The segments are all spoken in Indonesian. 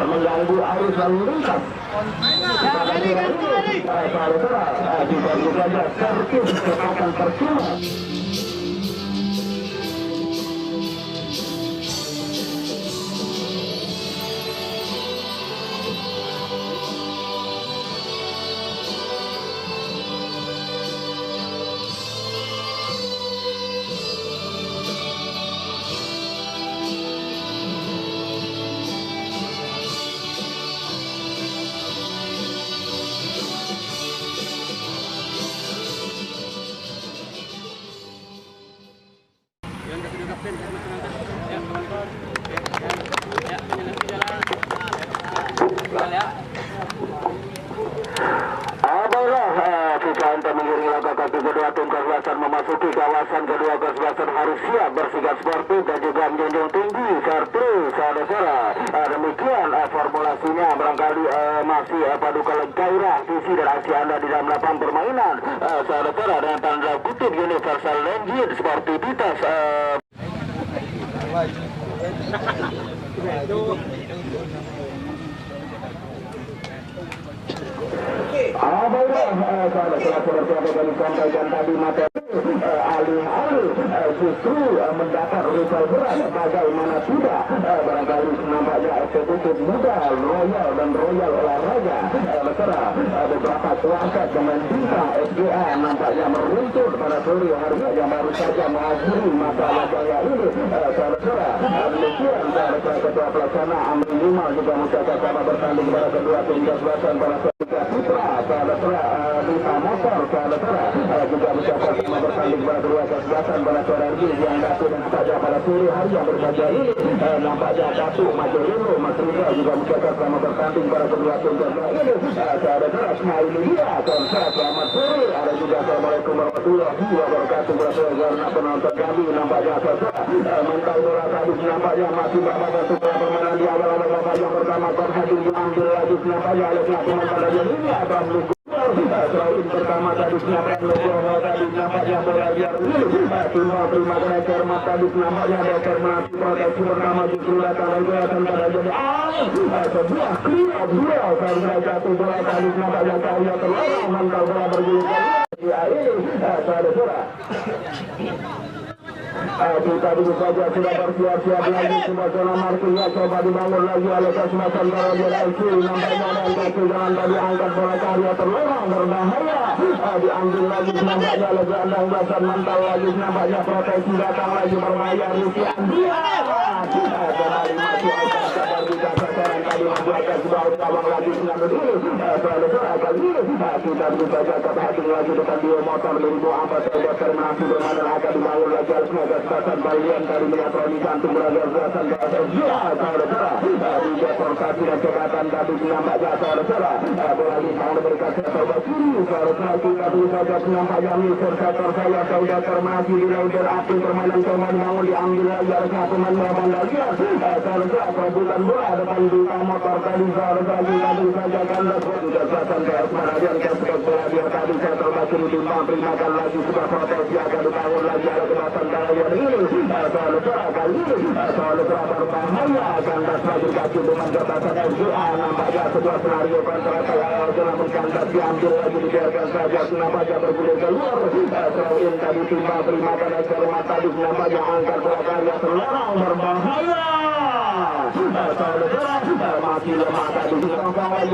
mengganggu arus lalu lintas. Diganggu saja tertib akan percuma. Memasuki kawasan kedua kesebelasan harus siap bersikap sportif dan juga menjunjung tinggi servis saudara. Demikian formulasinya barangkali masih paduka gairah visi dan aksi Anda di dalam lapangan permainan saudara dengan tanda kutip universal language sportivitas. Seperti apa yang disampaikan tadi materi alih-alih justru mendapat rival berat, bagaimana tidak barangkali nampaknya eksekutif muda royal dan royal olahraga mesra beberapa kuasa dengan bintang SGA nampaknya meruntut pada sore hari yang baru saja mengakhiri masa laganya ini saudara. Demikian ketua pelaksana Amri Lima juga mencatat sama bertanding pada kedua tim kesebelasan pada putra saudara Rita Motor saudara juga mencatat sama bertanding pada kedua kesebelasan pada sore hari yang datang saja pada sore hari yang bersaja ini nampaknya Datuk Majorino Mas Rida juga mencatat sama bertanding pada kedua tim kesebelasan ini saudara. Nah ini dia saudara, selamat sore. Ada juga Assalamualaikum warahmatullahi wabarakatuh karena penonton kami nampaknya saudara mental bola tadi nampaknya masih berbadan sebuah permainan di awal-awal babak yang pertama Konhadin diambil lagi nampaknya oleh pelaku pada ini akan mendukung selain pertama tadi nampaknya Nugroho tadi nampaknya bola biar terima kasih cermat tadi nampaknya Dokter Melati proteksi pertama justru datang lagi akan pada jadi sebuah clear duel karena jatuh bola tadi nampaknya karya terlarang mental bola bergulir di air saudara. Kita dulu saja sudah bersiap-siap lagi semua zona markingnya coba dibangun lagi oleh kesempatan para DLC nampaknya dan satu jangan tadi angkat bola karya terlarang berbahaya diambil lagi nampaknya oleh gelandang belasan mental lagi nampaknya proteksi datang lagi berbahaya Rusi Andria kembali masih akan sabar juga sasaran tadi membuatkan sebuah utawang lagi mengambil ini saudara kali ini kita dulu saja terhati lagi depan dia motor 2004 determinasi bermain akan dibangun lagi oleh kesempatan bagian dari megatroni jantung beragam belasan ya saudara di deportasi dan cekatan tadi nampaknya saudara bola mau diberikan sebelah kiri saudara kita dulu saja nampaknya misal sektor saya saudara termaju di lautan api permainan pemain bangun diambil lagi oleh satu pemain Mandalian saudara perebutan bola depan di motor tadi saudara kita dulu saja kandas kesempatan ke Asmanajan kesempatan bola dia tadi saya terbagi ditimbang terimakan lagi sudah proteksi akan dibangun lagi oleh kebatan kalian ini saudara kali ini saudara berbahaya kandas lagi kaki dengan kebatan FGA nampaknya sebuah senario kontra dalam kandas diambil lagi dibiarkan saja nampaknya bergulir keluar selain tadi timbang terimakan cermat tadi nampaknya angkat bola karya terlarang berbahaya saudara masih lemah tadi disangkang lagi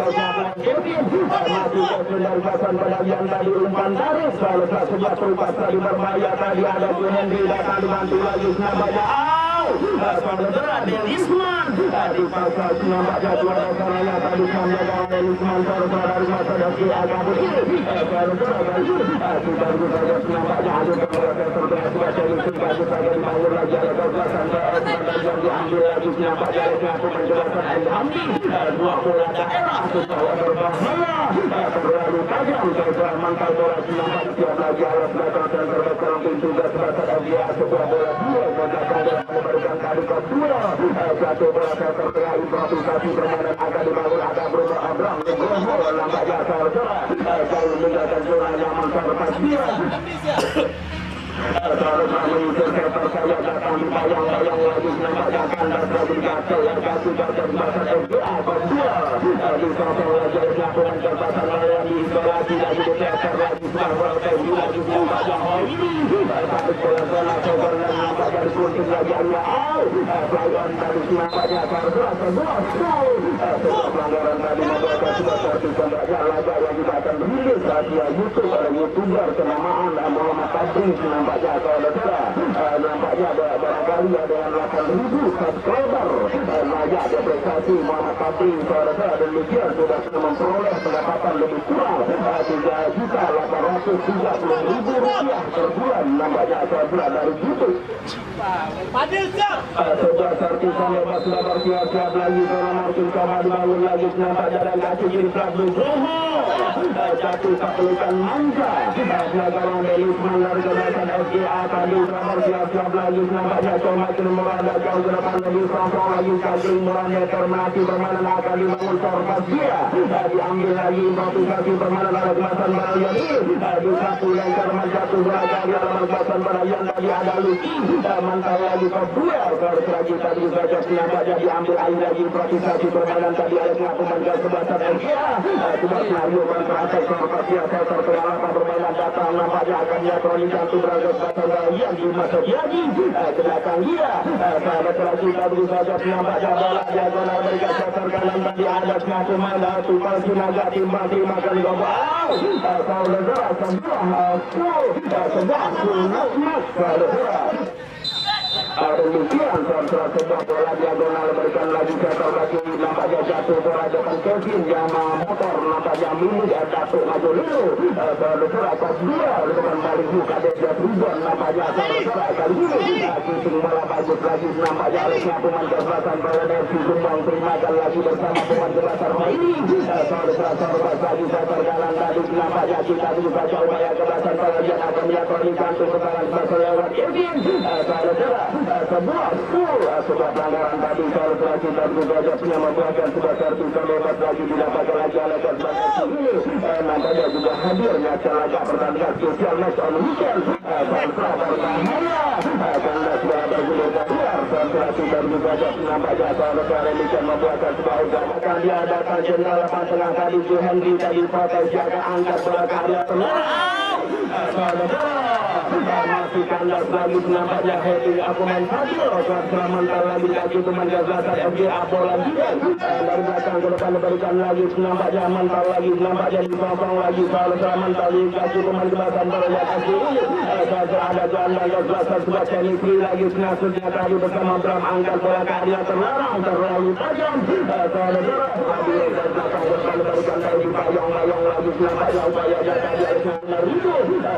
masih kesendarian pedagang tadi umpan tarik saudara sebuah perupas tadi berbahaya tadi ada Bu Henry datang dibantu lagi nampaknya saudara Delisman di pasal nampaknya juara saraya tadi menjaga Delisman saudara dari masa dari agak begini saudara kali kita juga nampaknya ada beberapa terbaik sudah jadi saja dibangun lagi ada kebelasan yang diambil lagi nampaknya ada satu penjelasan Alhamdi dua bola daerah sebuah berbahaya terlalu tajam saudara mantau bola nampaknya siap lagi alas belakang dan terbekal pintu gas batas FGA sebuah bola dua menggunakan dan memberikan kali kedua jatuh bola tertera improvisasi permainan akan dibangun ada Bruno Abraham Nugroho nampaknya saudara jauh meninggalkan zona nyaman serta dia terus menyisir sektor saya datang di bayang-bayang lagi nampaknya kandas lagi jatuh jatuh batas FGA kedua disosong lagi lakukan kebasan layan diisolasi lagi diteter lagi sebuah bola lagi nampaknya ini habis bola zona cover dan nampaknya dikunting lagi play on tadi nampaknya sebuah pelanggaran tadi membuatkan sebuah sertifikat laga yang juga akan rilis rahasia YouTube oleh YouTuber kenamaan Muhammad Fadri nampaknya saudara nampaknya barangkali ada yang 8.000 subscriber laga depresiasi Muhammad Fadri saudara demikian sudah memperoleh pendapatan lebih kurang 3.830.000 rupiah per bulan nampaknya saudara dari YouTube. Fadil siap. Sebuah sertifikat lepas sudah bersiap-siap lagi zona marking coba dibangun lagi nampaknya dan kasih kiri Prabhu Groho jatuh pelukan manja pelanggaran Delis melari ke belakang FGA tadi bersiap-siap lagi nampaknya coba kini merada jauh ke depan lagi sosok lagi kaging meranda termati permainan akan dibangun serta dia diambil lagi improvisasi permainan oleh kemasan Barayan di satu yang cermat jatuh beragam di alaman kemasan Barayan tadi ada Luki mantap lagi kedua harus lagi tadi saja nampaknya diambil air lagi improvisasi permainan tadi oleh pengakuman gas sebelasan FGA cuma selalu berkata serta biasa terpengalaman permainan datang nampaknya akan diatroni jantung beragam sebelasan Barayan di masa lagi ke belakang dia sahabat lagi tadi saja nampaknya bola diagonal mereka dasar kanan tadi ada pengakuman Tupal Sinaga timbang dimakan gobal saudara sebuah sunat saudara demikian saudara sebuah bola diagonal berikan lagi jatuh lagi nampaknya jatuh bola depan Kevin Yama motor nampaknya milik Datuk Maju Lilo saudara kedua depan balik buka Desa Ribuan nampaknya saudara kali ini shooting bola bagus lagi nampaknya olehnya pemain kebasan bola dari Sumbang terimakan lagi bersama pemain kebasan ini saudara lagi dasar kanan tadi nampaknya kita bisa coba ya kebasan bola yang akan diaturkan jantung ke tangan kebasan lewat Kevin saudara sebuah pelanggaran tadi saudara kita juga punya membuatkan sebuah sertifikat lepas lagi didapatkan lagi oleh kebasan ini nampaknya juga hadirnya laga pertandingan spesial match on weekend saudara berbahaya karena sudah bergulir keluar saudara kita juga nampaknya saudara demikian membuatkan sebuah usahakan dia datang jenderal lepas tengah tadi Henry tadi potensi akan angkat bola karya tenang saudara masih kandas lagi nampaknya Henry aku main Fadil saudara mental lagi pemain Gazatan FGA bola dia dari belakang ke depan diberikan lagi nampaknya mental lagi nampaknya disosong lagi saudara mental dikasih pemain Gazatan bola kaki ini saudara ada janda Gazatan sebuah chemistry lagi senasutnya tadi bersama Bram angkat bola karya terlarang terlalu tajam saudara hadir dari belakang ke depan diberikan lagi bayang-bayang lagi nampaknya upaya jatah di atas itu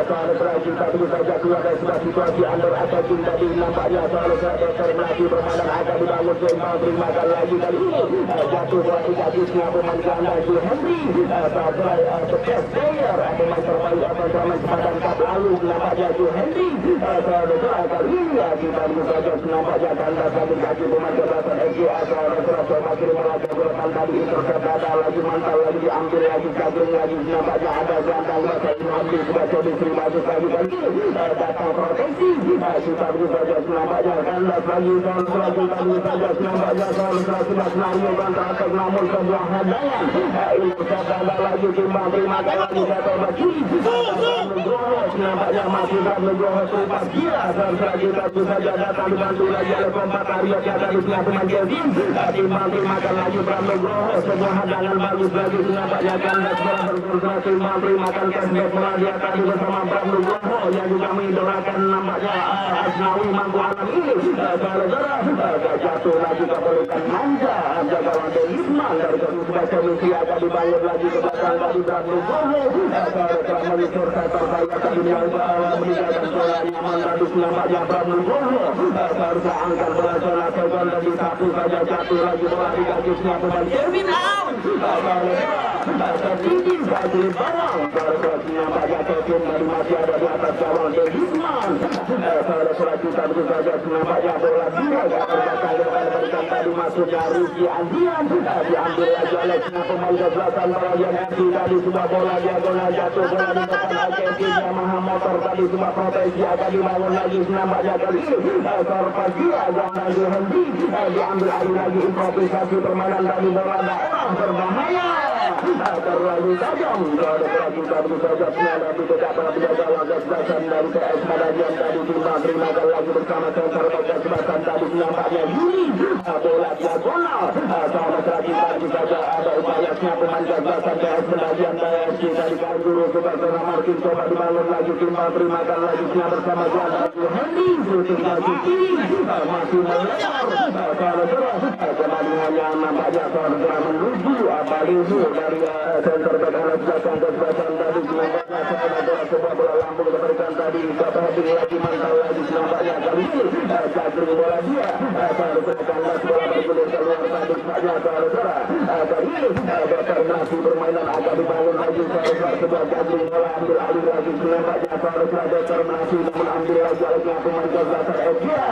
saudara kita bisa keluar dari sebuah situasi under attacking tadi nampaknya saudara determinasi permainan akan dibangun seimbang terimakan lagi kali ini jatuh bola indikatifnya pemain ganda Henry saudara the best player pemain terbaik pemain sepadan cup lalu nampaknya Henry saudara kali ini kita bisa nampaknya ganda lagi kaki pemain kebasan FGA saudara coba kirim lagi golakan tadi intercept ada lagi mantal lagi diambil lagi kaging lagi nampaknya ada ganda masa Henry sudah coba terima lagi kali ini datang proteksi kita bisa nampaknya ganda lagi saudara kita bisa nampaknya saudara sudah senario bantah atas namun sebuah hadangan intercept ada lagi timbang terima lagi jatuh lagi nampaknya masih Bram Nugroho serupa dia saudara kita bisa datang dibantu lagi oleh keempat Arya Tiada di sini pemain Kevin timbang terima lagi Bram Nugroho sebuah hadangan bagus lagi nampaknya ganda bergerak timbang terima cashback melalui tadi bersama Bram Nugroho yang juga mengidolakan nampaknya Asnawi Mangku Alam ini saudara jatuh lagi ke pelukan manja jagawan Delisman dari sebuah komisi akan dibangun lagi ke belakang tadi Bram Nugroho saudara menyusul sektor saya tadi yang meninggalkan bola nyaman tadi nampaknya Bram Nugroho seharusnya angkat bola zona second tadi satu saja jatuh lagi bola di kaki pemain Kevin out tertinggi bagi barang Saraswati nampaknya Kevin dari masih ada di atas gawang Dennisman. Saraswati tentu saja nampaknya bola dia berikan tadi masuk dari Andian, diambil lagi oleh pemain kebelakang Barajan FC tadi sebuah bola diagonal jatuh bola di depan Argentina Maha Motor tadi sebuah proteksi akan dibangun lagi nampaknya kali ini Saraswati agak lagi henti diambil alih lagi improvisasi permainan dari bola daerah berbahaya. Terlalu tajam kita berusaha penyalah di dekat penjaga warga sebasan dari PS Madajian tadi terima lagi bersama center warga sebasan tadi nampaknya Yuli bola diagonal sama lagi tadi saja ada upaya pemain sebasan PS Madajian PSG dari Kanjuru sebagai Martin coba dibangun lagi terima lagi bersama Janda Hendy shooting lagi masih melebar kalau terus kembali hanya nampaknya seorang menuju Balihu dari center ke kanan belakang ke sebelah tadi nampaknya sebuah bola lambung diberikan tadi Kapahadi lagi mantau lagi nampaknya kali ini Jagring bola dia baru kekanlah bola bergulir keluar tadi nampaknya saudara kali ini determinasi permainan agak dibangun lagi sebuah Jagring bola ambil alih lagi nampaknya saudara determinasi namun ambil lagi oleh pemain Gazlatar Ekia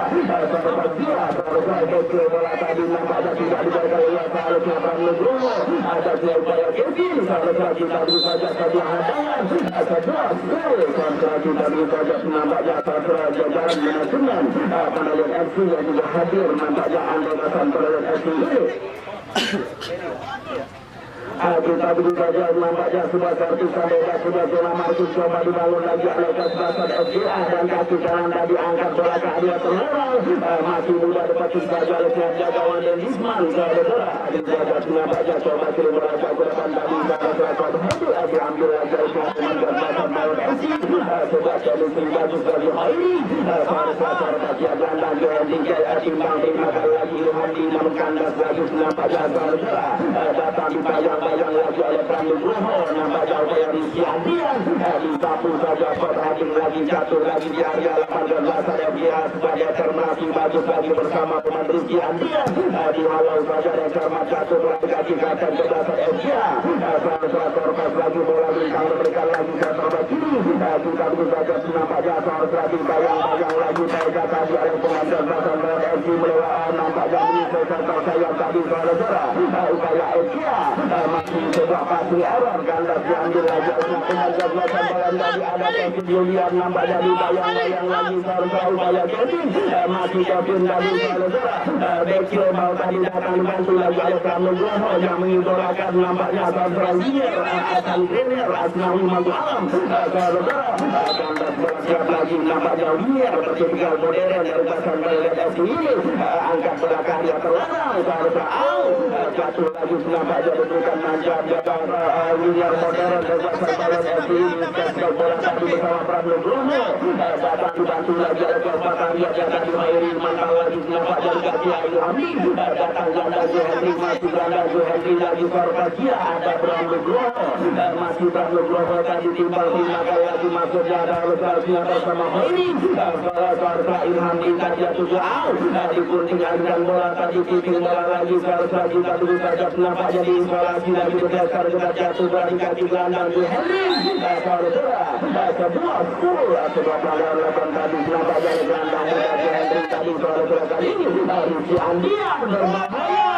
saudara dia saudara bola tadi nampaknya tidak diberikan oleh saudara Pranugroho ada upaya Kevin saudara kita bisa saja hadangan sebuah gol saudara kita bisa nampaknya saudara jajaran manajemen Pendayan FC yang juga hadir nampaknya anggota Pendayan FC ini kita bisa nampaknya sebuah kartu sampai sudah zona markus coba dibangun lagi oleh Kasbasan FCA dan kaki kanan tadi angkat bola ke area terlorong masih muda dapat saja oleh pihak kawan Dennisman saudara dijaga nampaknya coba kirim bola ke depan tadi saudara diambil lagi oleh pihak pemain Kasbasan Maut FC sebuah solusi bagus bagi Hairi saudara kaki agenda Johandy timbang terima lagi Johandy namun kandas bagus nampaknya saudara datang dipayang lagi oleh Pranugroho nampaknya upaya Rizky Andian disapu saja perhatian lagi jatuh lagi di area 18 FGA sebagai termasi bagus lagi bersama pemain Rizky Andian dihalau saja dan cermat jatuh lagi kaki kanan ke dasar FGA saudara korban lagi bola bintang memberikan lagi ke sebelah kiri kita bisa saja nampaknya saudara bayang lagi mereka tadi oleh pemain Gazlatar FC melewat nampaknya menyelesaikan sayang tadi saudara upaya FGA masih sebuah pasti error kandas diambil lagi oleh pemain Gazlatar tadi ada Kevin Julian nampaknya dibayang lagi saudara upaya Kevin masih Kevin tadi saudara Bekir mau tadi datang dibantu lagi oleh Pranugroho yang mengidolakan nampaknya saudara Lier akan Premier Asnawi Magu Alam saudara kandas bersiap lagi nampaknya Lier bertiga modern dari pasangan Pendayan FC ini angkat bola karya terlarang saudara jatuh lagi nampaknya diberikan manja Lier modern dari pasangan FC ini kasih bola tadi bersama Pranugroho datang dibantu lagi oleh Bataria jaga di Hairi mantau lagi nampaknya dikasih Ayu Hamid datang ganda Johandy masih ganda Johandy lagi Farfasia ada Pranugroho masih Pranugroho tadi timbal terima lagi masuknya ada Legasnya bersama Hairi Farfa Ilham Indah jatuh ke out digunting aliran bola tadi kicking bola lagi Farfa juga dulu saja nampaknya diinsolasi lagi berdasar kita jatuh bola di kaki gelandang Johandy saudara sebuah skor sebuah pelanggaran lakukan tadi nampaknya gelandang muda Johandy tadi saudara kali ini Rizky Andian berbahaya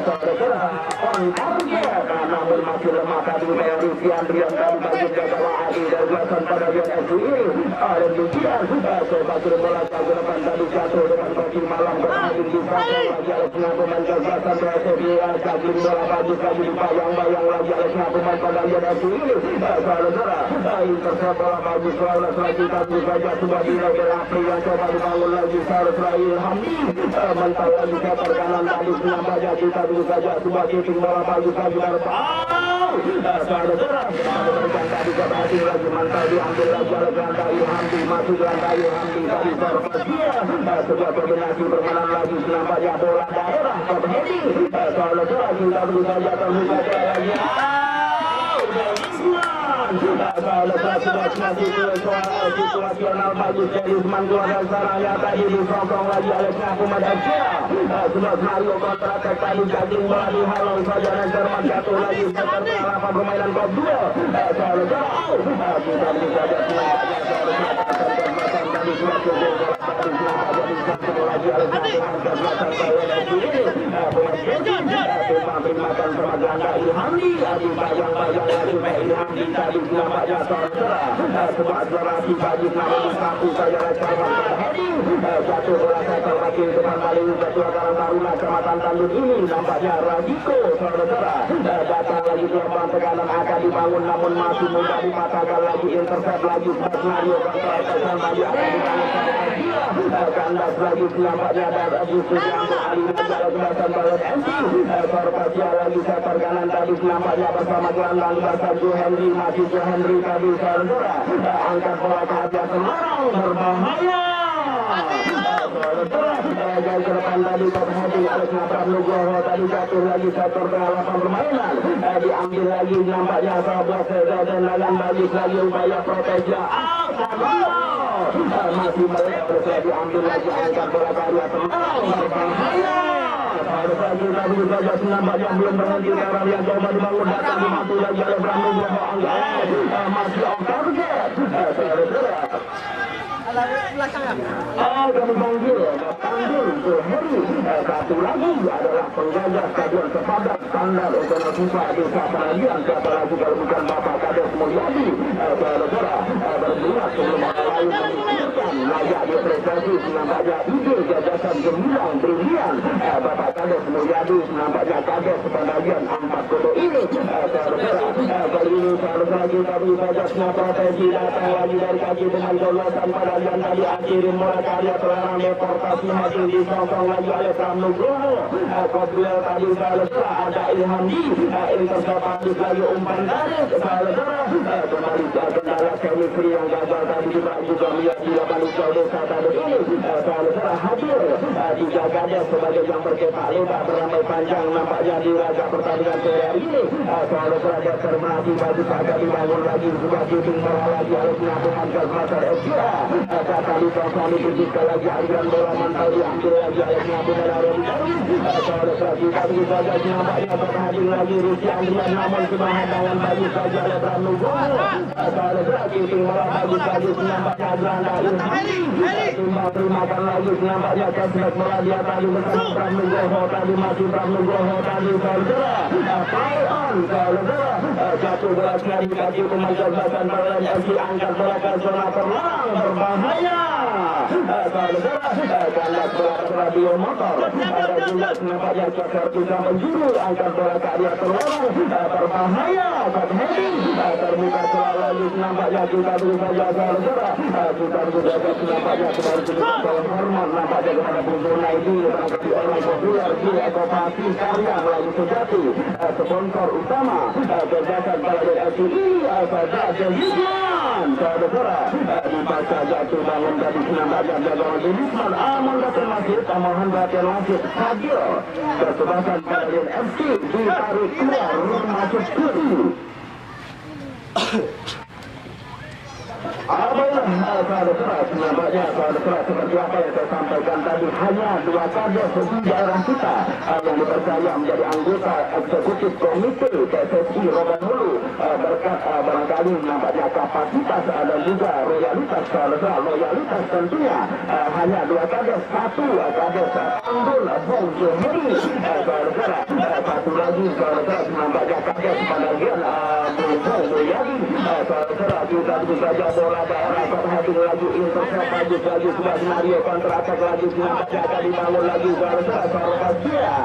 saudara on target namun masih lemah tadi kayak Rizky Andian tadi bagi jaga Wahadi dari belakang Pendayan FC ini dan demikian coba kirim bola ke depan tadi jatuh dengan kaki malam berhasil disangkal lagi oleh pemain Gazlatar PSSI Jagring bola bagus lagi dipayang-bayang lagi oleh pemain Pendayan FC ini saudara intercept bola bagus lagi tadi saja sudah dinilai berapi yang coba dibangun lagi saudara Ilhami mentau lagi ke perkanan tadi nampaknya kita dulu saja sudah shooting bola bagus lagi dari saudara memberikan tadi kembali lagi mantau diambil lagi oleh ganda Ilhami masuk ganda Ilhami tadi Farfasia sebuah kombinasi permainan lagi nampaknya bola daerah top heading saudara kita dulu saja terbuka lagi Dennisman situasional bagi Selisman keluar sarangnya tadi disokong lagi oleh Muhammad Asia. Sebelah Mario kontra-attack tadi cacing bola dihalau saja dan Jerman jatuh lagi setelah lapan permainan kop duel. Kita bisa Kecamatan Tandun ini nampaknya Radiko saudara datang lagi gelombang tekanan akan dibangun namun masih mudah dipatahkan lagi intercept lagi Mario kontra-attack lagi akan dibangun kandas lagi nampaknya ada justru yang beralih pada kebasan balet MC Korpasia lagi setor kanan tadi nampaknya bersama gelandang besar Joe Henry masih Joe Henry tadi saudara angkat bola ke hadiah Semarang berbahaya jalan ke depan tadi terhadap Alex Napram Nugroho tadi jatuh lagi sektor tengah lapangan permainan diambil lagi nampaknya sebuah tendangan balik lagi upaya protes masih melebar diambil lagi angkat bola karya Semarang berbahaya lagi tadi saja nampaknya belum berhenti orang yang coba dibangun datang dimatu lagi oleh Bram Nugroho masih on target kami panggil Joe Henry satu lagi adalah penjaga stadion sepadan standar ekonomi FIFA desa Pengajian siapa lagi kalau bukan Bapak Kades Mulyadi saudara berbuat sebelum orang lain memikirkan layak diapresiasi nampaknya ide gagasan gemilang brilian Bapak Kades Mulyadi nampaknya Kades Pengajian 4 kota ini saudara kali ini saudara kita beri saja proteksi datang lagi dari kaki dengan golasan pada yang tadi akhiri mulai karya terlarang deportasi masih disokong lagi oleh Bram Nugroho Kodriel tadi saudara ada Ilham di intercept lagi umpan garis saudara kembali kendala chemistry yang gagal tadi juga melihat di lapangan hijau desa tadi ini saudara hadir tiga Kades sebagai yang berkepak lebar beramai panjang nampaknya di laga pertandingan sore hari ini saudara dasar menanti baju kagak dibangun lagi juga shooting bola lagi oleh pengakuan Gazmatar FCA kali kali berjika lagi aliran bola mantau diambil lagi oleh pengakuan Arya saudara kita bisa saja nampaknya terhadir lagi Rusi Andrian namun cuma hadangan bagi saja oleh Bram Nugroho saudara shooting bola bagi saja nampaknya Granda timbang terimakan lagi nampaknya cashback bola dia tadi bersama Bram Nugroho tadi masih Bram Nugroho tadi saudara play on saudara jatuh bola dari kaki pemain Gazmatar Thailand FC angkat bola ke zona terlarang berbahaya saudara kandas bola ke radio motor ada juga nampaknya Cokar bisa menjuru angkat bola ke area terlarang berbahaya heading terbuka selalu nampaknya kita dulu saja saudara kita juga nampaknya kembali ke dalam hormon nampaknya kepada Bung Naidi menangkapi orang populer di ekopasi karya melalui sejati sponsor utama gagasan Baladan LCI saudara Jeliman saudara dipaksa jatuh bangun dari nampaknya jagaan Jeliman aman datang masjid amahan latihan masjid hadir kesebelasan Baladan FC ditarik keluar masuk kiri apabila saudara nampaknya saudara seperti apa yang saya sampaikan tadi hanya 2 Kades di daerah kita yang dipercaya menjadi anggota eksekutif komite PSSI Roban Hulu berkat barangkali nampaknya kapasitas dan juga loyalitas saudara loyalitas tentunya hanya 2 Kades 1 Kades Tanggul Bung Joe Henry saudara satu lagi saudara nampaknya Kades Pengajian Bung Mulyadi saudara kita saja bola daerah terhadir lagi intercept lagi sudah Mario kontra-attack lagi nampaknya akan dibangun lagi saudara Korpasia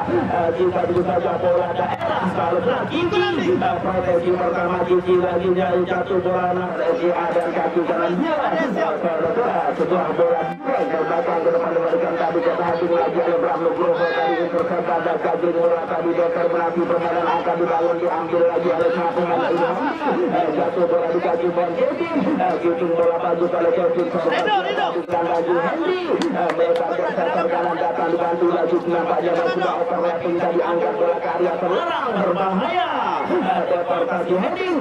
kita saja bola daerah saudara Kiki proteksi pertama Kiki lagi dari jatuh bola FCA dan kaki kanan dia saudara sebuah bola ke belakang ke depan diberikan tadi terhadir lagi oleh Bram Nugroho tadi intercept ada kaki bola tadi dokter menanti permainan akan dibangun diambil lagi oleh Muhammad Ilham jatuh bola di kaki Bon shooting bola bagus oleh Kevin dan lagi Henry melebar ke sektor kanan datang dibantu lagi nampaknya sudah overlapping tadi angkat bola ke area terlarang berbahaya deportasi heading.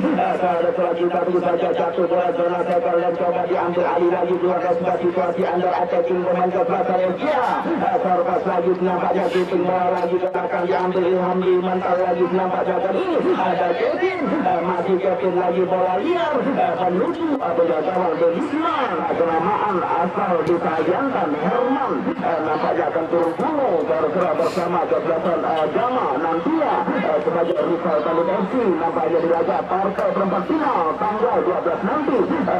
Selanjutnya tunggu saja jatuh bola zona tackle dan coba diambil alih lagi keluar sebuah situasi under attacking pemain kebelakang Elkia. Serpas lagi nampaknya shooting bola lagi ke belakang diambil Ilham di mental lagi nampaknya kali ini ada Kevin, masih Kevin lagi bola liar menuju penjaga gawang Belisman. Kenamaan asal ditayangkan Herman nampaknya akan turun gunung bersama kesebelasan Jama nantinya sebagai rival Talib FC nampaknya di laga partai perempat final tanggal 12 nanti.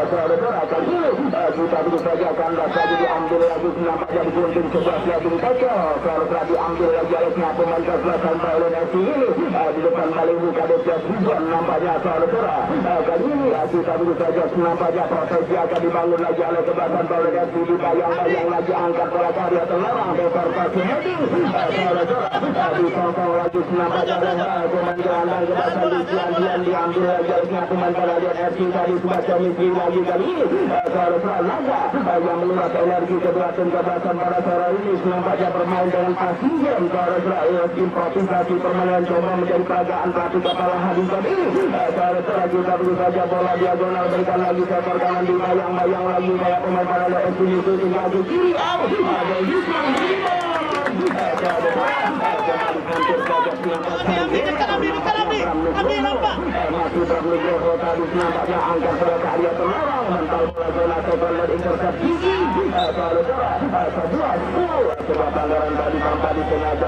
Saudara kali ini kita begitu saja kandas lagi diambil lagi nampaknya digunting sebelah lagi ditackle. Saudara diambil lagi oleh pemain kesebelasan Talib FC ini di depan Malibu Kades Ribuan nampaknya saudara kali ini kita begitu saja nampaknya prosesi akan dibangun lagi oleh kesebelasan Talib FC dibayang-bayang lagi angkat bola karya terlarang deportasi heading. Saudara disongkong lagi nampaknya oleh pemain gelandang kesebelasan Dian diambil lagi oleh pemain Talib FC tadi sebagai misi lagi kali ini. Saudara laga yang meluas energi kedua tim kesebelasan pada sore ini nampaknya bermain dengan pasien. Saudara improvisasi permainan coba menjadi peragaan pelatih kepala hadis tadi ini. Saudara kita begitu saja bola diagonal berikan lagi sektor kanan dibayang-bayang lagi kayak pemain Talib FC itu tinggal di kiri. Ada Yusman masih Nugroho tadi nampaknya angkat bola karya terlarang mental bola zona total dan intersepsi. Saudara sebuah sebuah pelanggaran tadi tanpa disengaja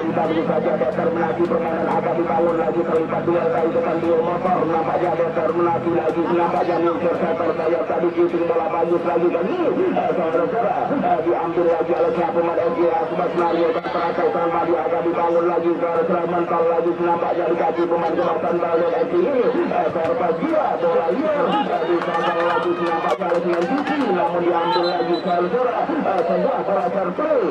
kita begitu saja Dokter Menaki permainan akan dibangun lagi terlibat duel kali depan duel motor nampaknya Dokter Menaki lagi nampaknya Nusir Setor saya tadi shooting bola bagus lagi kan ini. Saudara diambil lagi oleh pemain FGA sebab Mario dan terakhir sama dia akan dibangun lagi. Saudara mental lagi nampaknya dikasih pemain kemasan Balon FC ini. Serpas dia bola liar disangkal lagi nampaknya oleh pemain Cici namun diambil lagi saudara sebuah bola surplay.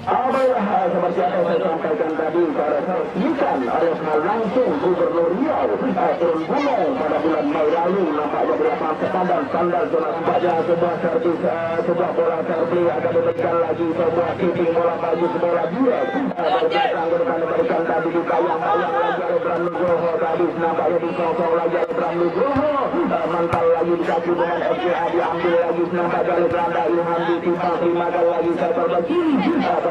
Seperti apa saya sampaikan tadi pada resmikan oleh hal langsung Gubernur Riau turun gunung pada bulan Mei lalu nampaknya di lapangan Sepadan standar zona nampaknya sebuah servis sebuah bola servis akan diberikan lagi sebuah shooting bola bagus bola dia berbelakang diberikan tadi dibayang-bayang lagi oleh Bram Nugroho tadi nampaknya disosong lagi oleh Bram Nugroho mental lagi dikasih dengan FCA diambil lagi nampaknya oleh Belanda Ilham ditimpang terima lagi saya terbagi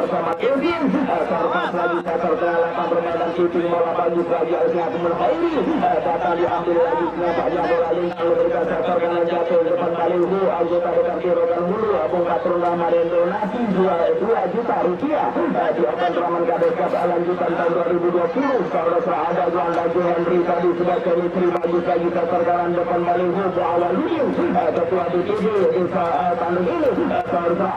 bersama Kevin. Serpas lagi sektor ke-8 permainan shooting bola bagus lagi oleh Abdul Khairi datang diambil lagi nampaknya bola lintang memberikan sektor kanan jatuh depan Balihu anggota dekat Kirokan Hulu Abung Katrun Ramadan donasi 2 juta rupiah di Open Raman Kades Cup lanjutan tahun 2020. Saudara ada Juan Laju Henry tadi sebagai istri bagus lagi sektor kanan depan Balihu Awaludin ketua DPD desa Tandung ini. Saudara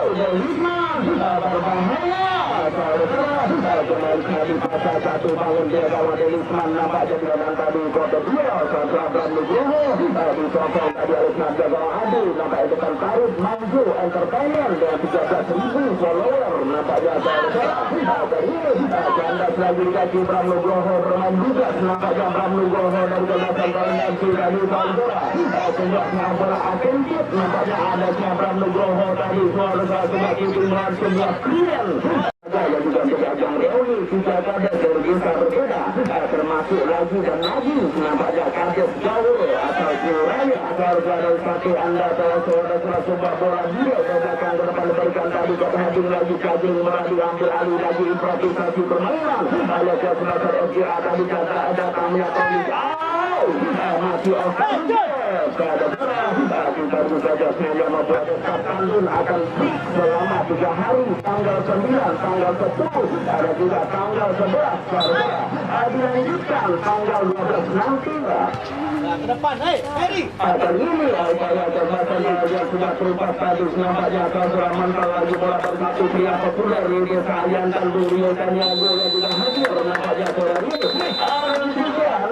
Belisman berbahaya. Saudara kembali tadi pasal 1 bangun dia gawang Belisman nampaknya dengan tadi kode 2 saudara Bram Nugroho disokong tadi oleh Nadia Gawang Adi nampaknya depan Tarif Maju Entertainment dengan 13.000 follower nampaknya saudara dari ini kandas lagi dikasih Bram Nugroho bermain juga nampaknya Bram Nugroho dari kebasan Talib FC tadi saudara sebuah bola atentif nampaknya ada Bram Nugroho tadi saudara sebagai timbulan sebuah klien yang juga beragam reuni juga kades dari desa berbeda termasuk lagi dan lagi nampaknya kades Jawa atau Suraya saudara satu anda saudara sebuah bola dia ke belakang ke depan diberikan tadi ke hadir lagi kajing diambil alih lagi improvisasi permainan oleh kesebelasan FGA tadi kata ada kami masih offensive kita saja semuanya membuat Kapandun akan break selama 3 hari tanggal 9, tanggal 10 ada juga tanggal 11 saudara dilanjutkan tanggal 12 nanti ke depan, Heri. Kali ini upaya kesehatan yang sudah terlepas tadi nampaknya saudara mental lagi bola bersatu pria populer di desa Aliantan Rio Kaniago yang juga hadir nampaknya saudara ini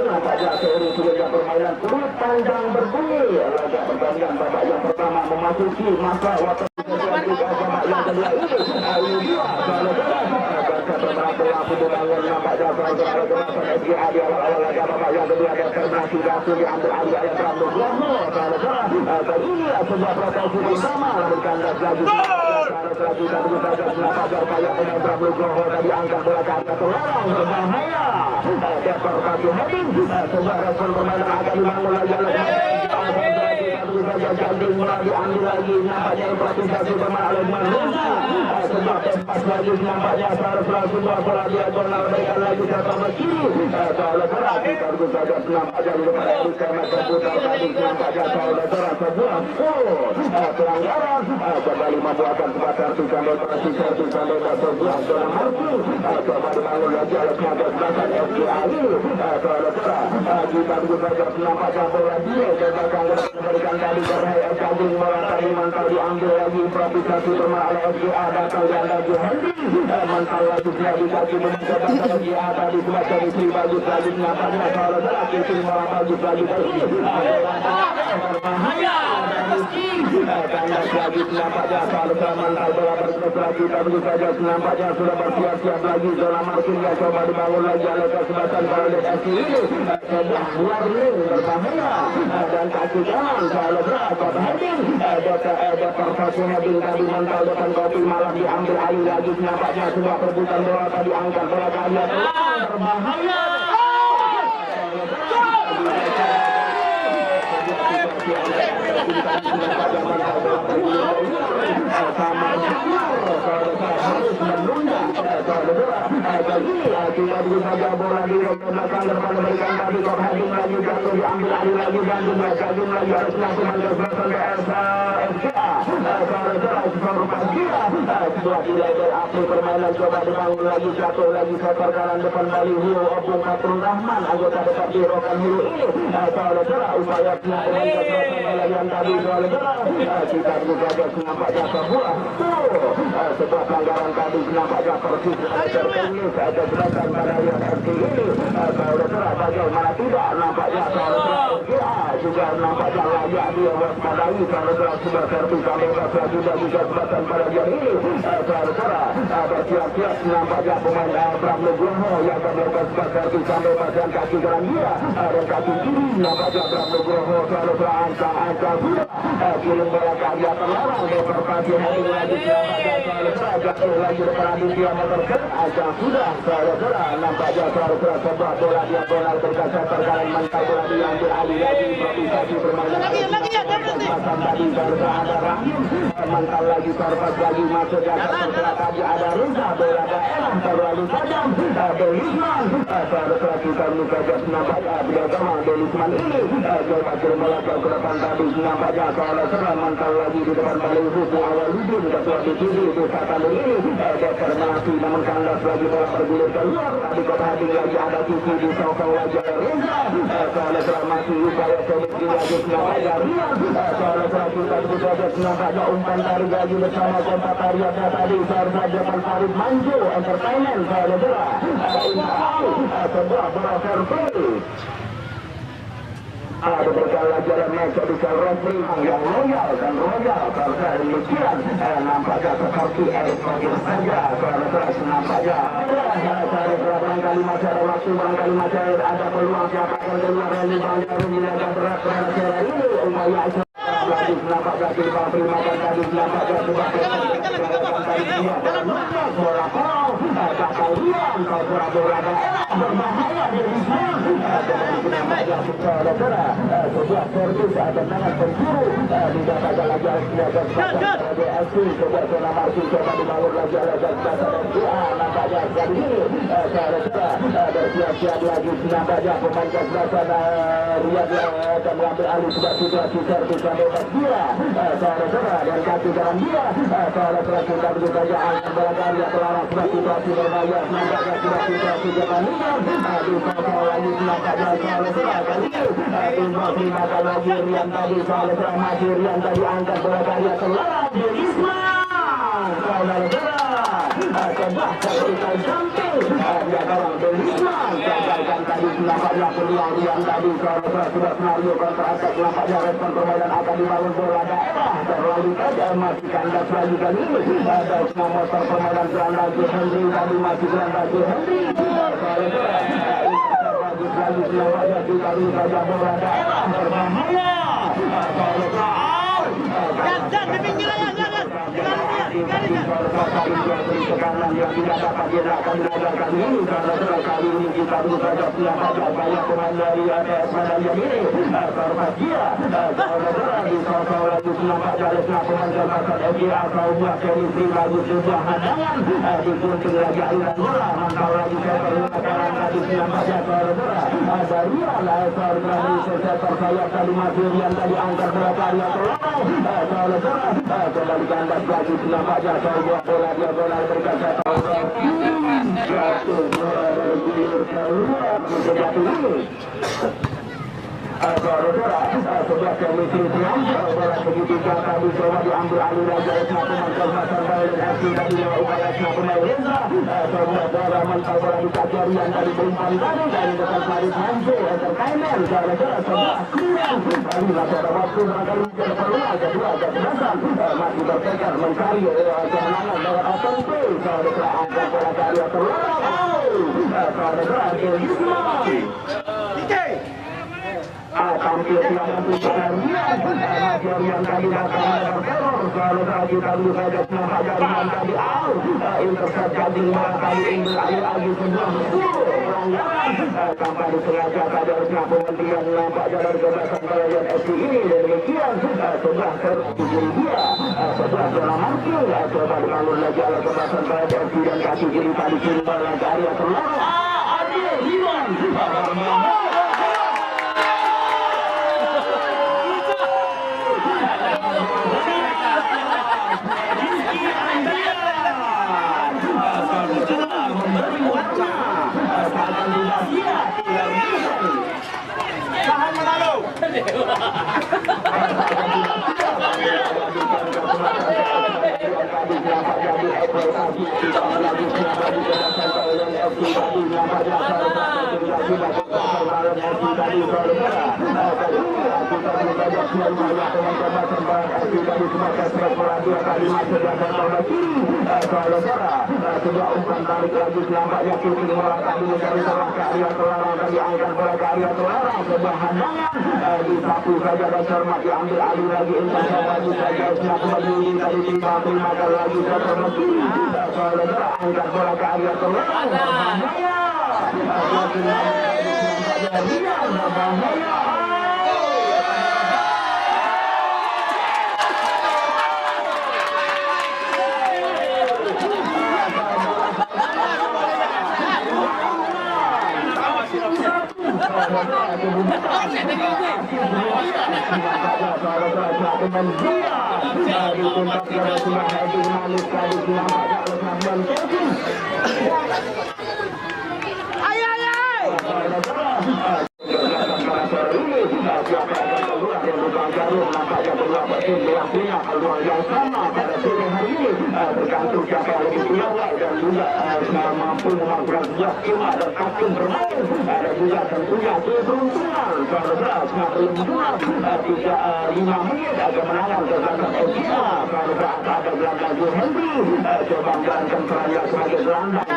nampaknya seiring sudah permainan kulit panjang berbunyi laga pertandingan babak yang pertama memasuki masa waktu juga babak yang kedua ini dia saudara beberapa pelaku dibangun nampaknya saudara dilakukan SGA di awal-awal laga babak yang kedua dan terbenasi berhasil diambil alih oleh Bram Nugroho. Kali ini sebuah proteksi bersama lalu kandas lagi. Lagi satu saja nampaknya upaya pemain Bram Nugroho tadi angkat bola ke atas terlarang berbahaya. Depor kaki heading sebuah respon permainan agak dibangun lagi oleh Jantung mulai diambil lagi nampaknya improvisasi bermain oleh Manunda. Sebuah tempat lagi nampaknya sebuah bola diagonal berikan lagi ke sebelah kiri. Kalau berarti baru saja nampaknya di depan dari karena terputar tadi nampaknya kalau sebuah pelanggaran kembali membuatkan sebuah servis sampai sebuah zona marking. Coba dibangun lagi oleh pihak belakang FGA ini. Kalau kita saja nampaknya bola dia gagalkan memberikan tadi Kajing bola tadi mantap diambil lagi improvisasi bermain oleh FGA datang dan lagi Hendy mantap lagi dia dikasih mencoba FGA tadi cuma jadi free bagus lagi nampaknya kalau terakhir bola bagus lagi berbahaya kandas lagi nampaknya kalau mantap bola berikut lagi tapi saja nampaknya sudah bersiap-siap lagi zona markingnya coba dibangun lagi oleh kesempatan kalau FC ini sebuah warning berbahaya dan kaki kanan kalau berapa heading deportasi heading tadi mental depan kopi malah diambil alih lagi nampaknya sebuah perebutan bola tadi angkat bola ke area berbahaya sama harus menunda ini saja bola di belakang depan memberikan tadi kok heading lagi jatuh diambil alih lagi dan juga Kajing lagi harus melakukan kesempatan ke FGA sebuah level api permainan coba dibangun lagi jatuh lagi sektor kanan depan baliho Opung Fatul Rahman anggota dekat di Rokan Hulu ini saudara upaya penyampaian kesempatan yang tadi saudara kita juga nampaknya sebuah pelanggaran tadi nampaknya persis tertulis ada gerakan pada yang FC ini saudara bagaimana tidak nampaknya saudara FGA juga nampaknya layak dia waspadai saudara sudah servis sampai sudah juga kesempatan pada jam ini saudara bersiap-siap nampaknya pemain Bram Nugroho yang akan melakukan servis sampai pasang kaki kanan dia dan kaki kiri nampaknya Bram Nugroho saudara ancang sudah kirim bola ke area terlarang deportasi heading lagi saudara jatuh lagi depan Aditya motor ancang sudah saudara nampaknya saudara sebuah bola diagonal berkaca terkanan mental bola diambil alih lagi improvisasi permainan lagi tadi saudara ada Rahim mental lagi korban lagi masuk jalan tadi ada Reza bola daerah terlalu tajam Delisman saudara kita saja nampaknya bersama Delisman ini coba kirim bola ke depan tadi nampaknya saudara mental lagi di depan paling hukum awal hujung ketua DPD desa Tandu ini determinasi namun kandas lagi bola bergulir keluar tadi kota hadir lagi ada Cici di sosok wajah Reza saudara masih upaya sedikit lagi nampaknya Rian saudara kita saja nampaknya umpan tarik lagi bersama kontak tariannya tadi saudara depan Farid Manju Entertainment saudara sebuah bola servis ada berkala jalan match bisa referee yang loyal dan royal karena demikian nampaknya seperti Erick Thohir saja saudara nampaknya barangkali masih ada waktu barangkali masih ada peluang siapa yang keluar dari Banjarung menjaga berat ini upaya lagi nampaknya kita terimakan tadi nampaknya sudah bola kau kakak Rian bola daerah berbahaya dari nampaknya saudara sebuah servis ada sangat pencuru didapatkan lagi oleh DSC sebuah zona marking coba dibangun lagi oleh FGA nampaknya kali ini saudara bersiap-siap lagi nampaknya pemain kesebelasan Rian akan mengambil alih sebuah situasi servis sampai dia saudara dan kaki jalan dia saudara kita begitu saja angkat bola kali yang terlarang sebuah situasi berbahaya nampaknya sebuah situasi jalaningan di sosok lagi nampaknya saudara kali ini terima lagi Rian tadi saudara masih Rian tadi angkat bola kali yang terlarang Delisman saudara sebuah vertikal jumping dia dorong Delisman gagalkan tadi nampaknya peluang Rian tadi saudara sudah senario kontra-attack nampaknya respon permainan akan dibangun bola daerah terlalu tajam masih kandas lagi kali ini ada motor permainan gelandang Henry tadi masih gelandang Henry saudara lagi nampaknya ditarik saja bola daerah berbahaya. Jangan di pinggir aja, jangan. Tekanan yang tidak dapat dilakukan dilakukan ini karena kali ini kita bisa siap saja banyak pemain dari ATS Madania ini terbagia saudara di sosok lagi nampak jalan pemain jabatan FGA Saudara Kelly lagi sebuah hadangan digunting lagi aliran bola mantau lagi sekarang tadi nampaknya saudara ada Rian saudara di sektor sayap tadi masih Rian tadi angkat bola karya terlalu saudara kembali kandas lagi nampaknya sebuah bola diagonal berkaca sebelah komisi pengambil bola segitiga tadi coba diambil alih lagi oleh pemain Kabupaten Bayan FC tadi lewat upaya pemain Reza sebuah bola mantau bola di kaki Rian tadi berumpan tadi dari dekat Farid Hamzi entertainment saudara sebelah kurang tadi pada waktu barangkali menjadi peluang kedua kesebelasan masih bertekad mencari kemenangan lewat ATP saudara angkat bola dari terlarang saudara tampil yang mempunyai Rian yang tadi datang berteror kalau tadi tadi saja Rian tadi out intercept jadi kali ini lagi sebuah pelanggaran tanpa disengaja pada penghentian nampak jalan kebebasan Bayan FC ini dan demikian sebelah terjadi dia sebelah zona marking coba dibangun lagi oleh kebebasan Bayan FC dan kaki kiri tadi kirimkan lagi area terlarang Adil Rian sebuah umpan tarik lagi nampaknya kiri bola tadi mencari celah ke area terlarang tadi angkat bola ke area terlarang sebuah hadangan disapu saja dan cermat diambil alih lagi intensif lagi saja kembali tadi terima lagi ke sebelah kiri saudara angkat bola ke area terlarang berbahaya peluang yang sama pada sore hari ini tergantung siapa yang lebih kuat dan juga mampu memanfaatkan skema dan taktik bermain ada juga tentunya keberuntungan saudara sangat beruntungan 5 menit kemenangan terhadap Eskima saudara ada gelandang Joe Henry coba menjalankan perannya sebagai gelandang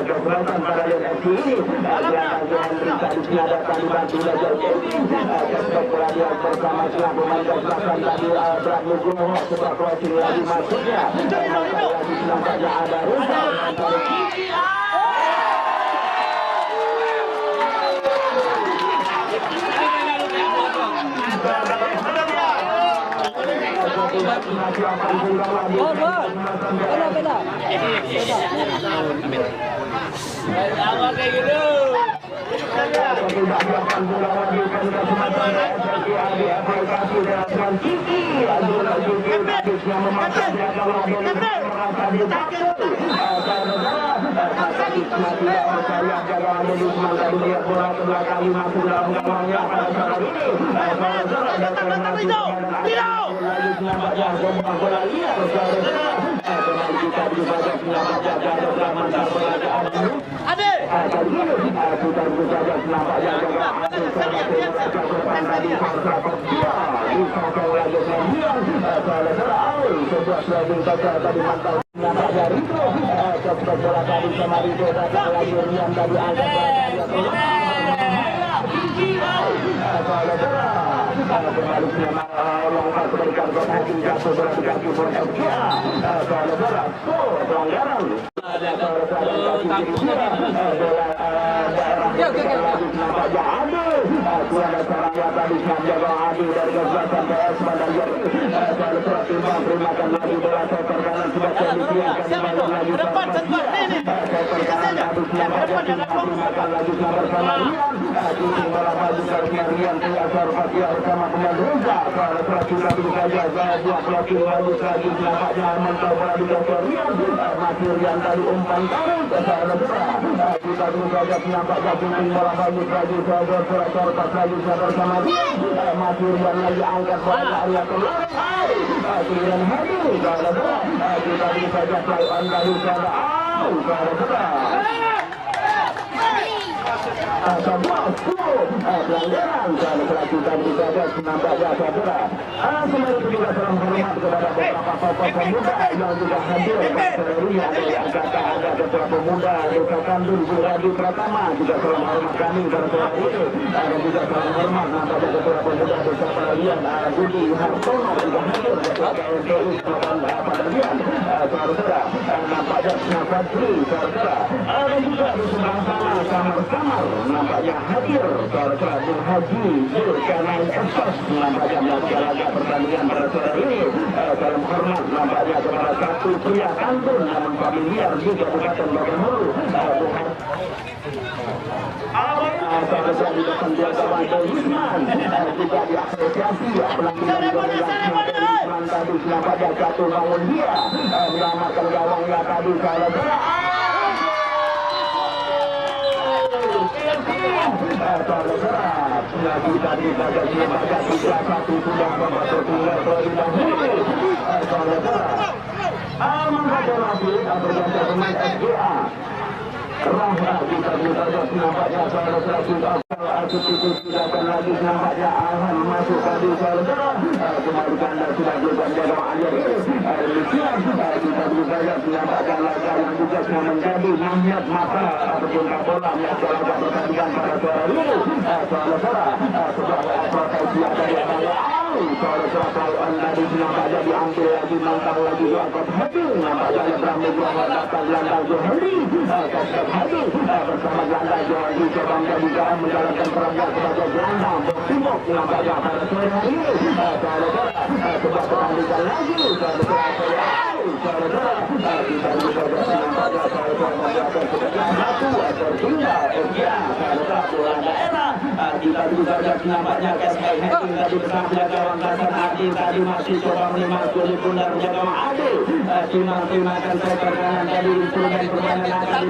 keberuntungan pada Lion FC ini gelandang Joe Henry tadi diadakan dibantu belajar Kevin ketika berada bersama silang pemain kesebelasan tadi berat Nugroho sebuah crossing lagi masuknya lagi nampaknya ada Reza kembali longkar kebalikan ke hati jatuh berarti kaki buat FCA saudara pelanggaran nampaknya adil suara sarangnya tadi menjaga adil dari kekuatan PS Bandar Jati saudara timbang terimakan lagi bola setor kanan sudah demikian kembali lagi depan sentuh ini terimakan lagi bersama Rian shooting bola maju dari Rian Tiasar Fatia bersama pemain Reza saudara kita dulu saja buat blocking maju lagi nampaknya mental bola di kaki Rian masih Rian tadi umpan tarik saudara kita dulu saja nampaknya shooting bola maju lagi saudara pas lagi bersama Rian masih Rian lagi angkat bola Rian keluar Rian hadir saudara kita dulu saja play on dari saudara sebuah pelanggaran saudara kita berjaga nampaknya saudara kembali juga salam hormat kepada beberapa tokoh pemuda yang juga hadir hari ini ada beberapa pemuda Desa Kandung Buradi Pratama juga salam hormat kami saudara ini ada juga salam hormat nampaknya beberapa pemuda Desa Peralian Budi Hartono juga hadir kepada NTI Peralian saudara nampaknya Nafadri saudara dan juga di sebelah sana Samar nampaknya hadir saudara Bung Haji Zulkarnain Essos nampaknya melaksanakan pertandingan pada sore ini dalam hormat nampaknya kepada satu pria kandung namun familiar di Kabupaten Bogor Bung saudara di depan biasa Bantul Hikman juga diapresiasi penampilan tadi nampaknya jatuh bangun dia menyelamatkan gawangnya tadi saudara kita dibaca nampaknya 3-1 sudah memasuki tinggal terlebih dahulu menghadapi berganti pemain FCA kita dibaca nampaknya saudara kita akan lagi nampaknya Alham masuk tadi saudara kembali ganda sudah dijaga alir demikian kita dibaca nampaknya laga yang juga menjadi magnet mata ataupun bola melaksanakan pertandingan pada sore ini saudara sebuah proteksi dari saudara tadi nampaknya diambil lagi nantang lagi diangkat hati nampaknya berambut datang gelandang Johari Hadi bersama gelandang Johari coba menjalankan perannya sebagai gelandang bertimok nampaknya pada sore hari ini saudara sebuah pertandingan lagi saudara kita juga nampaknya saudara menjalankan sebagai satu tertinggal FCA saudara bola daerah kita juga nampaknya KSI Heading tadi bersama gawang Hasan Adil tadi masih coba menikmati pundar menjaga Adil timang-timangkan setor kanan tadi instrumen permainan akan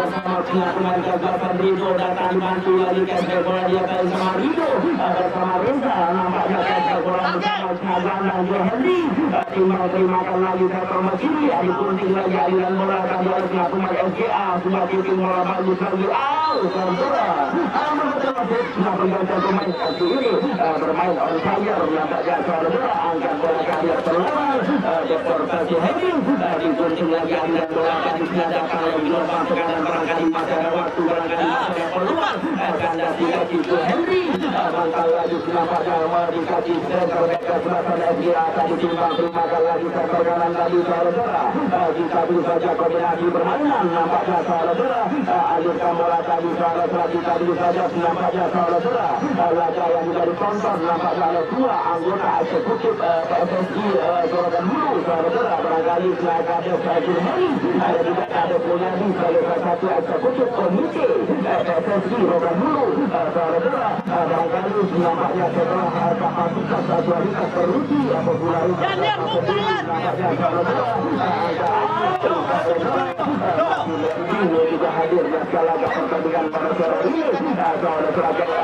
bersama pemain kekuatan Rido datang dibantu lagi KSI bola dia kali sama Rido bersama Reza nampaknya KSI bola bersama Snagandang Johandi timang-timangkan lagi setor Masiri adi kunting lagi aliran bola tadi oleh pemain FCA sudah puting bola bagus lagi saudara sudah bergantian pemain kaki ini bermain on fire nampaknya saudara angkat bola kaki terlalu deportasi heading digunting lagi aliran bola tadi senadakan lagi gelombang sekarang barangkali masih ada waktu barangkali masih ada peluang ganda tidak itu Henry mantap lagi nampaknya dikasih center back ke selatan FCA tadi timbang terimakan lagi sektor kanan tadi saudara kita bisa saja kombinasi permainan nampaknya saudara alirkan bola tadi saudara kita bisa saja nampaknya saudara laga yang juga ditonton nampaknya oleh dua anggota eksekutif PSSI Gorogan Hulu saudara barangkali selain kader Sajul Heri ada juga kader Mulyadi sebagai salah satu eksekutif komite PSSI Gorogan Hulu saudara barangkali nampaknya setelah kapasitas kualitas teruji popularitas nampaknya saudara juga hadir dan segala pertandingan pada sore ini saudara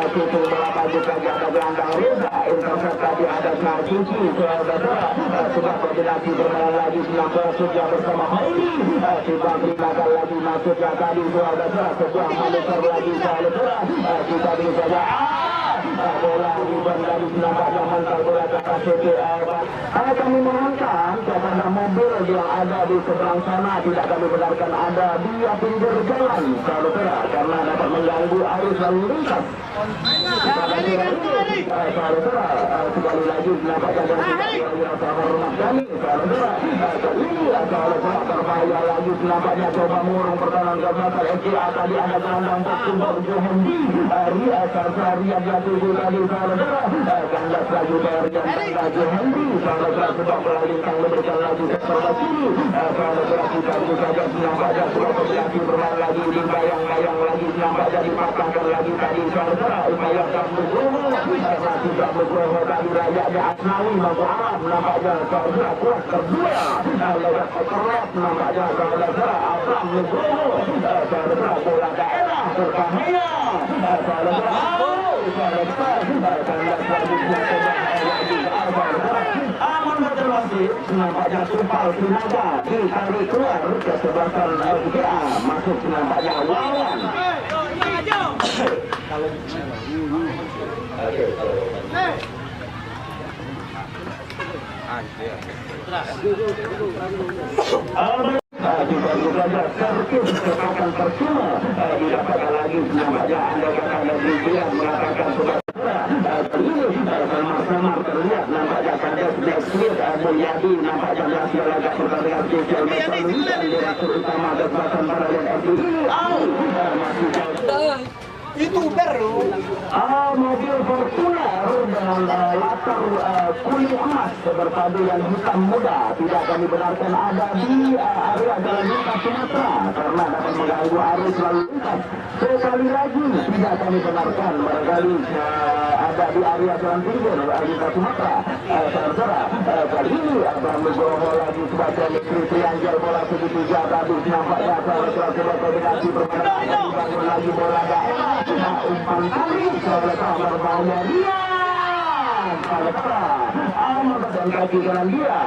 itu berapa juga ada gelandang Reza intercept tadi ada Najuki saudara sudah kombinasi bermain lagi 19 sudah bersama Hairi sudah beribadah lagi masuknya tadi saudara sebuah manuver lagi saudara kita bisa saja bola rebound dari nampaknya mental bola ke KCPA. Kami mohonkan kepada mobil yang ada di seberang sana tidak kami benarkan ada di pinggir jalan, saudara, karena dapat mengganggu arus lalu lintas. Saudara, sekali lagi nampaknya dari rasa hormat kami, saudara. Ini saudara berbahaya lagi nampaknya coba mengurung pertahanan ke belakang FCA tadi ada gelandang Sumber Johandi Ria Sarsaria jatuh tadi saudara. Kandas lagi dari Johandi saudara sebab berlintang memberikan lagi ke sebelah kiri. Saudara kita saja nampaknya sudah berjati bermain lagi di bayang-bayang lagi nampaknya dipatahkan lagi tadi saudara. Upaya Nugroho masih Nugroho tadi layaknya Asnawi mampu Arab nampaknya saudara kuat kedua lewat operot nampaknya saudara Abram Nugroho saudara bola daerah berbahaya saudara aman berterwasih nampaknya Supal Sinaga ditarik keluar ke sebelah FCA masuk nampaknya Wawan. Juga servis kekuatan percuma didapatkan lagi nampaknya anda kata dari dia mengatakan ini sama-sama terlihat nampaknya Kades Blackfeet Mulyadi nampaknya berhasil laga pertandingan spesial melalui direktur utama Kesempatan Paralian FDI masih YouTuber loh. Mobil Fortuner dengan latar kuning emas berpadu yang hitam muda tidak kami benarkan ada di area jalan lintas Sumatera karena dapat mengganggu arus lalu lintas. Sekali lagi tidak kami benarkan barangkali ada di area jalan pinggir lintas Sumatera. Saudara, kali ini Abraham Nugroho lagi sebagai Mistri Trianjel bola segitiga tadi nampaknya saudara sebuah kombinasi permainan dibangun lagi bola daerah. Umpan tarik saudara berbahaya dia saudara dan kaki kanan dia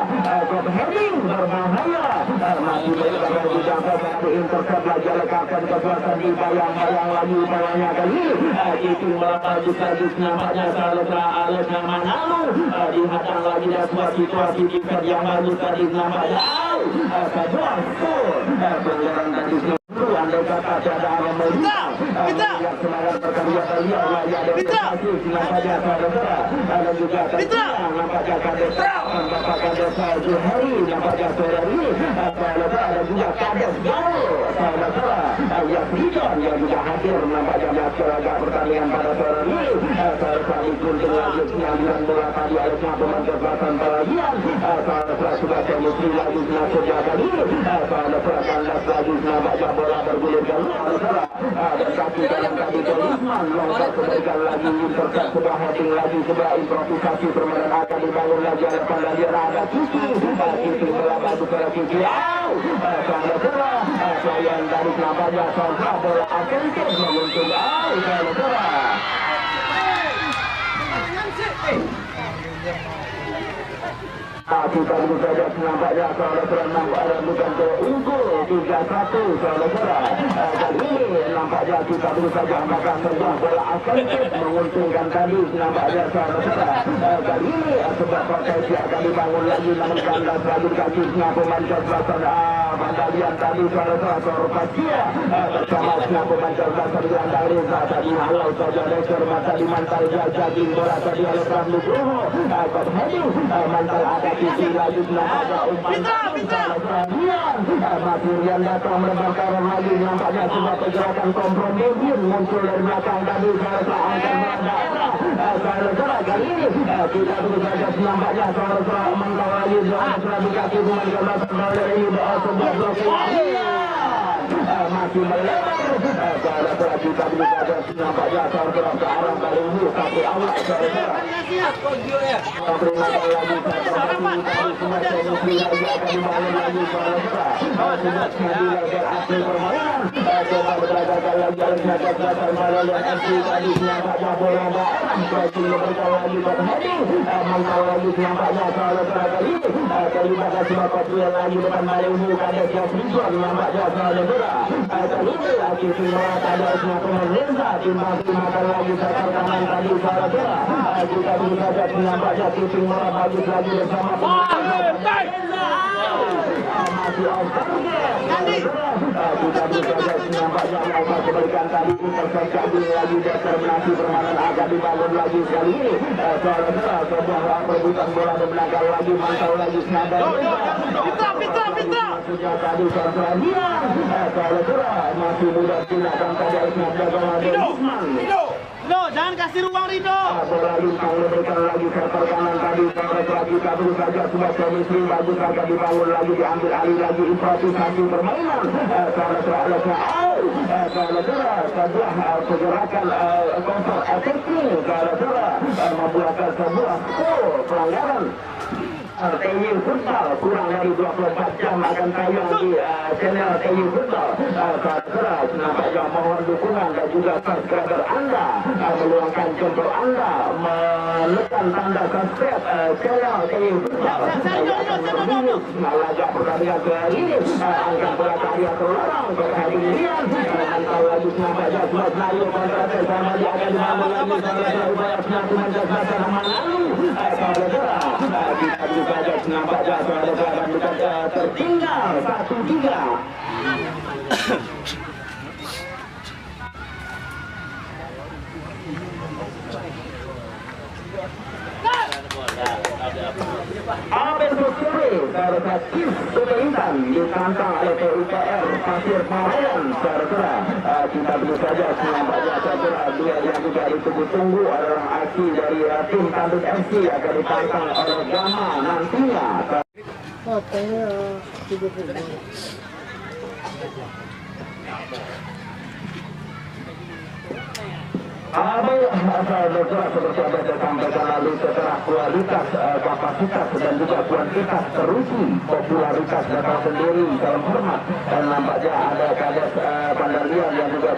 Cobb Heading berbahaya masih berada di jangka dari intercept lagi lekatkan kekuatan di bayang-bayang lagi bawahnya kali ini itu melaju nampaknya saudara Alex Manalo dihadang lagi dan sebuah situasi di yang bagus tadi nampaknya sebuah skor pelanggaran tadi andai kata tiada yang melihat semangat berkarya beliau lagi ada prestasi nampaknya saudara dan juga nampaknya Kades Bapak Kades Zuhari nampaknya sore ini saudara dan juga Kades Gaul saudara Yasridon yang juga hadir nampaknya melakukan laga pertandingan pada sore ini saudara dikunjung lagi 9 bola tadi oleh pemain kesebelasan Pelagian saudara sebagai Mistri lagi sejak kali ini saudara Kandas lagi nampaknya bola bergulir saudara dan kaki kanan tadi Dolisman lompat kembalikan lagi intercept sebuah heading lagi sebuah improvisasi permainan akan dibangun lagi oleh Pandalian ada Kiki bola bagus oleh Kiki saudara pelayan dari nampaknya saudara bola agentif menguntung saudara kita saja nampaknya saudara nampaknya bukan unggul 3-1 saudara kali ini nampaknya kita saja apakah sebuah bola agentif menguntungkan tadi nampaknya saudara kali ini sebuah potensi akan dibangun lagi namun kandas lagi kakinya pemain kesebelasan Pandalian tadi saudara Sorpacia bersama pemain kesebelasan gelandang Reza tadi halau saja Desor mata di mantal jajah bola tadi oleh Abraham Nugroho Cobb Heading mantal ada Kiki lagi nampaknya umpan masih Rian datang merebakkan lagi nampaknya sebuah pergerakan kompromi muncul dari belakang tadi saudara angkat daerah saudara kali ini kita terus saja nampaknya saudara mantau lagi saudara di kaki pemain kesebelasan Pandalian ini sebuah blok masih melebar saudara kita terus saja nampaknya saudara ke arah paling ini tapi awal saudara terima lagi saudara lagi akan dibangun lagi saudara sudah jadi level asli permainan coba berlagakkan lagi oleh Naga Selatan Malaysia FC tadi nampaknya bola daerah masih memberikan lagi buat heading mantau lagi nampaknya soal kali ini terlibat sebuah kopian lagi depan Malaysia ada Jeff Rizwan nampaknya soal bola kali ini lagi semua tadi Ismail Reza timbang-timbangkan lagi sektor kanan tadi soal bola kita bisa lihat nampaknya shooting bola bagus lagi bersama masih on target kita bisa lihat nampaknya mereka kembalikan tadi intercept lagi determinasi permainan agak dibangun lagi sekali ini saudara sebuah perebutan bola memenangkan lagi mantau lagi Senada Pitra sudah tadi saudara dia saudara masih muda gunakan tadi Senada Rido, jangan kasih ruang Rido. Bola lintang memberikan lagi sektor kanan tadi saudara kita terus saja sebuah chemistry bagus agak dibangun lagi diambil alih lagi improvisasi permainan saudara sebuah pergerakan counter attacking saudara membuatkan sebuah pelanggaran TU Football kurang dari 24 jam akan tayang di channel TU Football saudara nampaknya mohon dukungan dan juga subscriber anda meluangkan jempol anda menekan tanda subscribe channel TU Football laga pertandingan kali ini angkat bola karya ke lorong perhatian mantau lagi nampaknya sebuah Melayu kontra bersama dia akan dibangun lagi saudara upaya penyakuman jasa lalu saudara kita bisa saja nampaknya saudara akan bukan tertinggal 1-3 Abel Bosiri, saudara Kis Intan ditantang oleh PUPR Pasir Parayan, saudara kita tentu saja nampaknya saudara dua yang juga ditunggu-tunggu adalah aksi dari tim Tandus FC akan ditantang oleh Gama nantinya. Saudara seperti yang saya sampaikan lalu setelah kualitas, kapasitas dan juga kuantitas teruji popularitas datang sendiri dalam hormat dan nampaknya ada kades Pandalian yang juga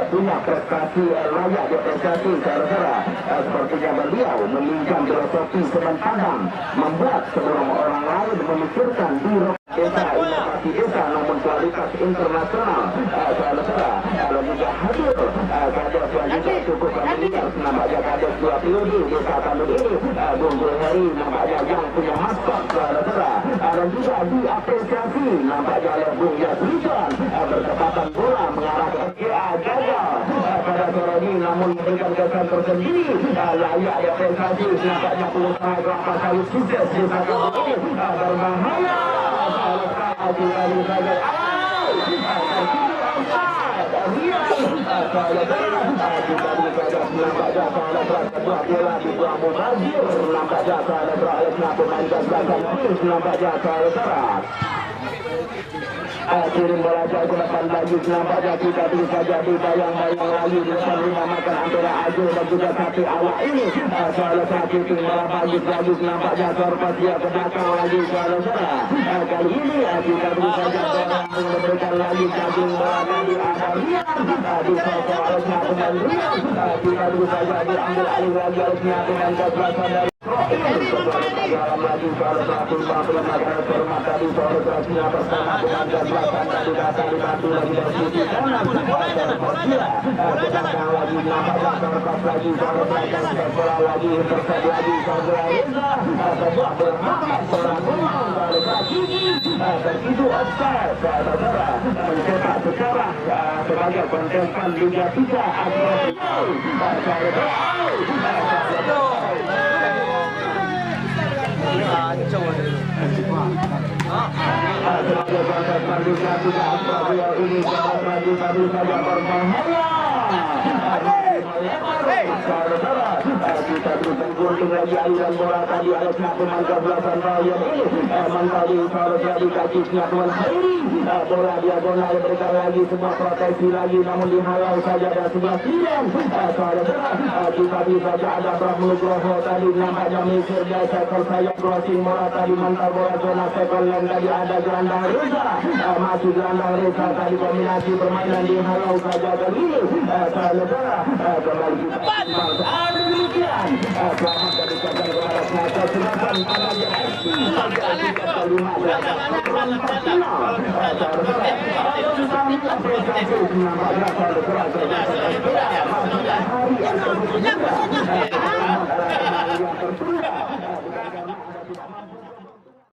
punya prestasi layak diapresiasi saudara sepertinya beliau meminjam filosofi sementara membuat sebelum orang lain memikirkan di desa inovasi desa namun kualitas internasional saudara kalau juga hadir kades yang juga cukup familiar nampaknya kades 2 periode desa Tanduk ini Gunggul Heri nampaknya yang punya maskot saudara dan juga diapresiasi nampaknya oleh Bung Yasrijan bertepatan bola mengarah ke FKA gagal pada sore ini namun memberikan kesan tersendiri layak diapresiasi nampaknya pengusaha kelapa sawit sukses desa Tanduk ini berbahaya kita bisa lihat nampaknya sebuah bola di buah Mubazir nampaknya saudara pemain gagasan nampaknya saudara kirim bola jauh ke depan lagi nampaknya kita bisa jadi bayang-bayang lagi di depan rumah makan antara Azul dan juga Sapi awak ini saudara kirim bola bagus nampaknya sorpas dia ke belakang lagi saudara kali ini kita bisa jadi memberikan lagi cacing bola dari Adarian di sosok olehnya pemain Rian kita bisa jadi ambil alih lagi olehnya pemain gagasan dari dalam lagi saudara timbang pelemahan format tadi saudara bersama dengan gagasan dan dikata dibantu lagi dari sisi kanan belakang lagi nampaknya terlepas lagi saudara bola lagi intercept lagi saudara Reza sebuah berhambat seorang bola saudara Kiki begitu offside saudara mencetak sekarang sebagai kontestan Liga 3 saudara Kacau sebagai kontestan Liga 3 ini lagi tadi saja berbahaya saudara kita menggunting lagi aliran bola tadi oleh pihak pemain kebelasan Ryan ini mentadi seharusnya di kakinya Tuan Khairi. Bola diagonal diberikan lagi sebuah proteksi lagi namun dihalau saja dari sebelah kiri. Bisa ada Abraham Nugroho tadi nampaknya mikir dia sekol saya crossing bola tadi mental bola zona sekol yang tadi ada gelandang Reza. Masih gelandang Reza tadi kombinasi permainan dihalau saja tadi. Kembali kita demikian. Selamat dari kepada Selatan Selatan pada